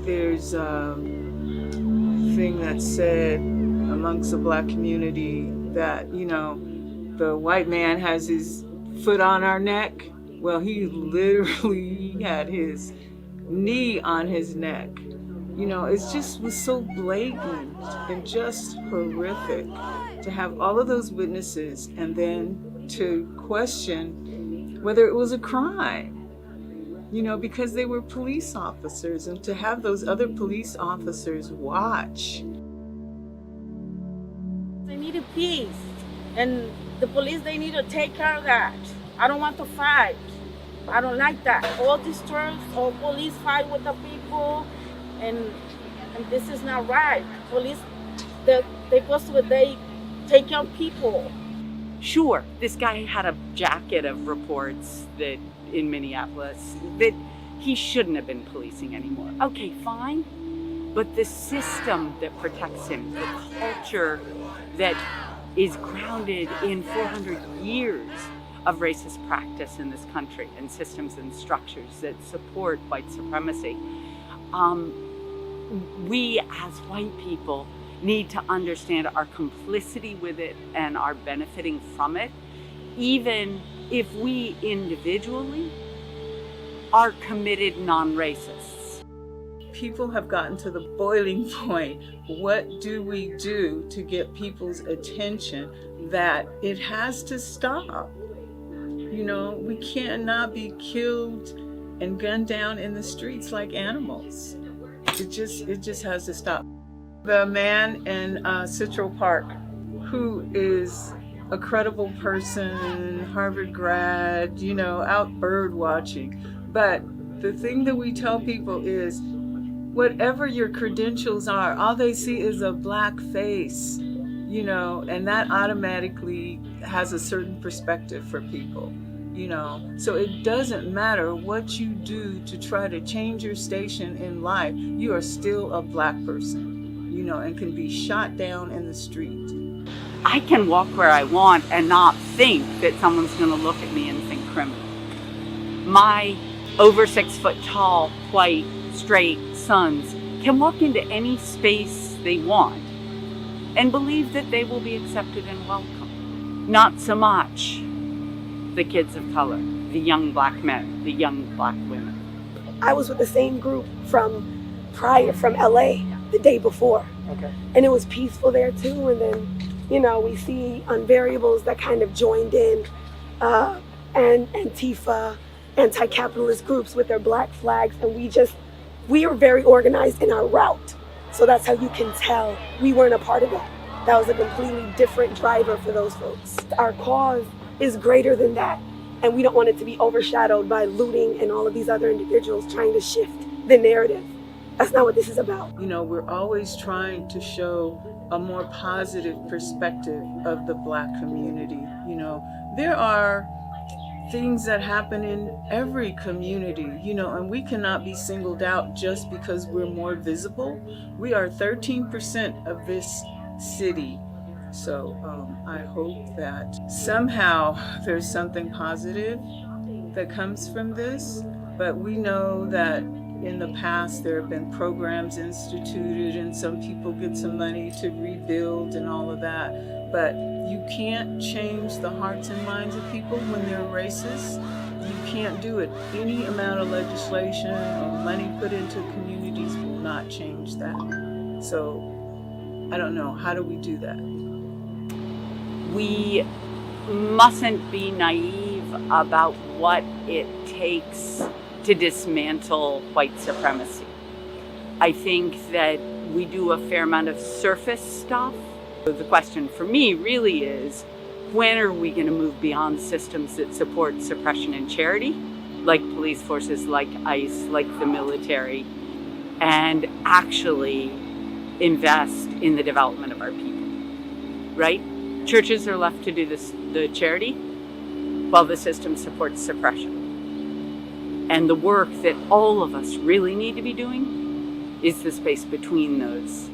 There's a thing that's said amongst the Black community that, the white man has his foot on our neck. Well, he literally had his knee on his neck. It just was so blatant and just horrific to have all of those witnesses and then to question whether it was a crime, because they were police officers, and to have those other police officers watch. They need peace, and the police, they need to take care of that. I don't want to fight. I don't like that. All these terms, all police fight with the people, and this is not right. Police, they take care of people. Sure, this guy had a jacket of reports that in Minneapolis that he shouldn't have been policing anymore. Okay, fine. But the system that protects him, the culture that is grounded in 400 years of racist practice in this country, and systems and structures that support white supremacy. We as white people need to understand our complicity with it and are benefiting from it, even if we individually are committed non-racists. People have gotten to the boiling point. What do we do to get people's attention that it has to stop? We cannot be killed and gunned down in the streets like animals. It just has to stop. The man in Central Park, who is a credible person, Harvard grad, out bird watching. But the thing that we tell people is, whatever your credentials are, all they see is a black face, and that automatically has a certain perspective for people. So it doesn't matter what you do to try to change your station in life, you are still a black person, and can be shot down in the street. I can walk where I want and not think that someone's going to look at me and think criminal. My over 6 foot tall, white, straight sons can walk into any space they want and believe that they will be accepted and welcome. Not so much the kids of color, the young black men, the young black women. I was with the same group from LA the day before. Okay. And it was peaceful there too. And then, we see unvariables that kind of joined in, and Antifa, anti-capitalist groups with their black flags. And we were very organized in our route. So that's how you can tell we weren't a part of that. That was a completely different driver for those folks. Our cause is greater than that. And we don't want it to be overshadowed by looting and all of these other individuals trying to shift the narrative. That's not what this is about. We're always trying to show a more positive perspective of the black community. There are things that happen in every community, and we cannot be singled out just because we're more visible. We are 13% of this city. So I hope that somehow there's something positive that comes from this. But we know that in the past there have been programs instituted and some people get some money to rebuild and all of that. But you can't change the hearts and minds of people when they're racist. You can't do it. Any amount of legislation or money put into communities will not change that. So I don't know. How do we do that? We mustn't be naive about what it takes to dismantle white supremacy. I think that we do a fair amount of surface stuff. The question for me really is, when are we going to move beyond systems that support suppression and charity, like police forces, like ICE, like the military, and actually invest in the development of our people, right? Churches are left to do the charity while the system supports suppression. And the work that all of us really need to be doing is the space between those